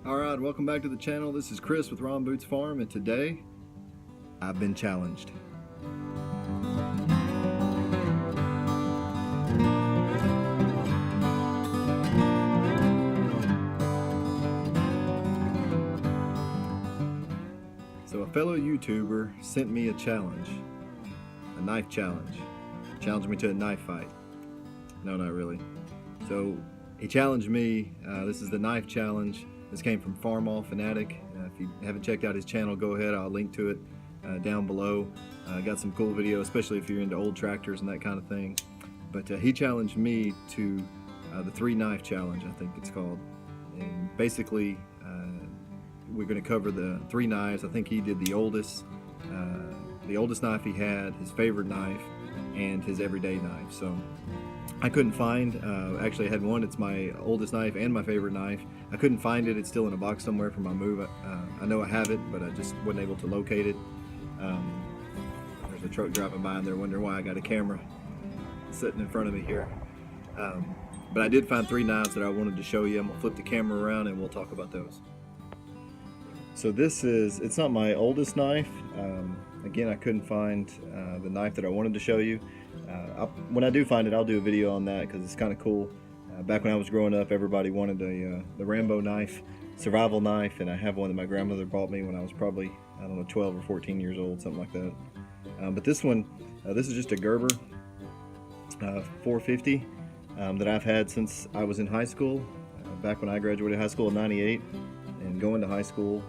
Alright, welcome back to the channel. This is Chris with RonBootsFarm, and today I've been challenged. So a fellow YouTuber sent me a challenge, a knife challenge. Challenged me to a knife fight. No, not really. So he challenged me. This is the knife challenge. This came from Farmall, Fanatic. If you haven't checked out his channel, go ahead. I'll link to it down below. Got some cool video, especially if you're into old tractors and that kind of thing. But he challenged me to the 3 knife challenge, I think it's called. And basically, we're going to cover the 3 knives. I think he did the oldest knife he had, his favorite knife, and his everyday knife. So I couldn't find, actually I had one, it's my oldest knife and my favorite knife. I couldn't find it, it's still in a box somewhere from my move. I know I have it, but I just wasn't able to locate it. There's a truck driving by and they're wondering why I got a camera sitting in front of me here. But I did find 3 knives that I wanted to show you. I'm gonna flip the camera around and we'll talk about those. So it's not my oldest knife. Again, I couldn't find the knife that I wanted to show you. When I do find it, I'll do a video on that because it's kind of cool. Back when I was growing up, everybody wanted the Rambo knife, survival knife, and I have one that my grandmother bought me when I was probably, I don't know, 12 or 14 years old, something like that. But this one, this is just a Gerber 450 that I've had since I was in high school. Back when I graduated high school in '98 and going to high school,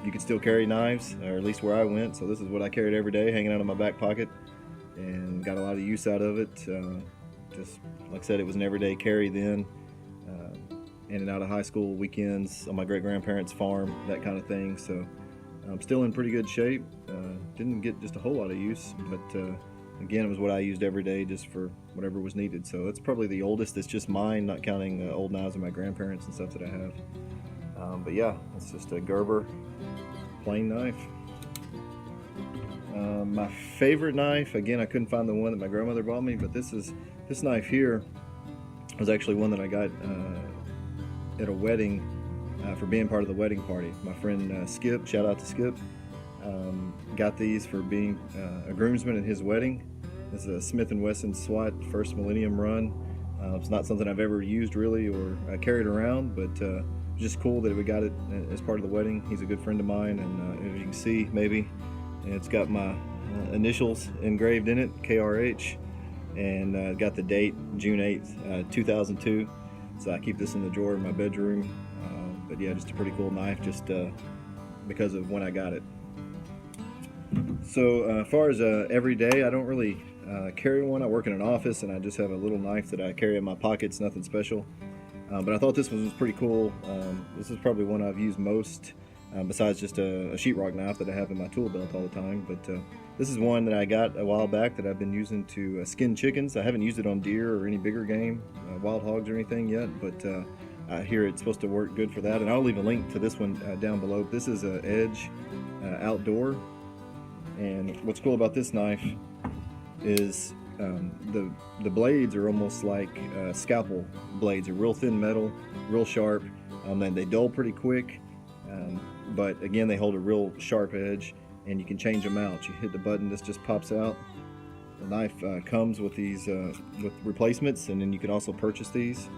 you could still carry knives, or at least where I went. So this is what I carried every day, hanging out in my back pocket, and got a lot of use out of it. Just like I said, it was an everyday carry then, in and out of high school, weekends, on my great-grandparents' farm, that kind of thing. So I'm still in pretty good shape. Didn't get just a whole lot of use, but again, it was what I used every day just for whatever was needed. So that's probably the oldest. It's just mine, not counting old knives of my grandparents and stuff that I have. But yeah, it's just a Gerber plain knife. My favorite knife, again, I couldn't find the one that my grandmother bought me, but this knife here was actually one that I got at a wedding for being part of the wedding party. My friend Skip, shout out to Skip, got these for being a groomsman at his wedding. This is a Smith & Wesson SWAT First Millennium Run. It's not something I've ever used really or carried around, but just cool that we got it as part of the wedding. He's a good friend of mine, and as you can see, maybe it's got my initials engraved in it, KRH, and got the date June 8th, 2002. So I keep this in the drawer in my bedroom. But yeah, just a pretty cool knife, just because of when I got it. So as far as every day, I don't really carry one. I work in an office and I just have a little knife that I carry in my pockets, nothing special. But I thought this one was pretty cool. This is probably one I've used most, besides just a sheetrock knife that I have in my tool belt all the time. But this is one that I got a while back that I've been using to skin chickens. I haven't used it on deer or any bigger game, wild hogs or anything yet, but I hear it's supposed to work good for that. And I'll leave a link to this one down below. This is an Edge Outdoor. And what's cool about this knife is the blades are almost like scalpel blades. They're real thin metal, real sharp, and they dull pretty quick. But again, they hold a real sharp edge, and you can change them out. You hit the button, this just pops out. The knife comes with these with replacements, and then you can also purchase these.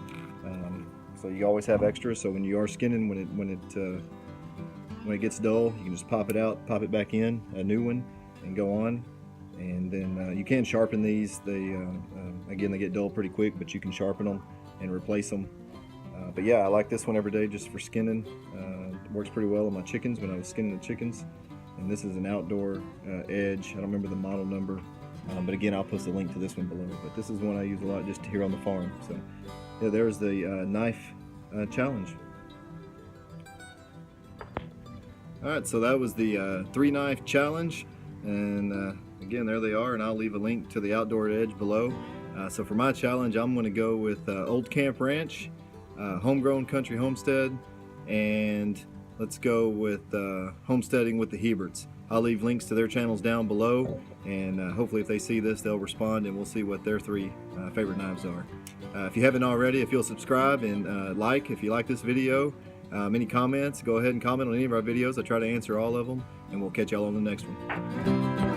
So you always have extras. So when you are skinning, when it gets dull, you can just pop it out, pop it back in, a new one, and go on. And then you can sharpen these. They again, they get dull pretty quick, but you can sharpen them and replace them. But yeah, I like this one every day just for skinning. It works pretty well on my chickens when I was skinning the chickens. And this is an outdoor Edge. I don't remember the model number, but again, I'll post a link to this one below. But this is one I use a lot just here on the farm. So yeah, there's the knife challenge. All right, so that was the 3 knife challenge, and again, there they are, and I'll leave a link to the outdoor Edge below. So for my challenge, I'm going to go with Old Camp Ranch, Homegrown Country Homestead, and let's go with Homesteading with the Heberts. I'll leave links to their channels down below, and hopefully if they see this, they'll respond, and we'll see what their 3 favorite knives are. If you haven't already, if you'll subscribe and like if you like this video, Any comments, go ahead and comment on any of our videos. I try to answer all of them, and we'll catch y'all on the next one.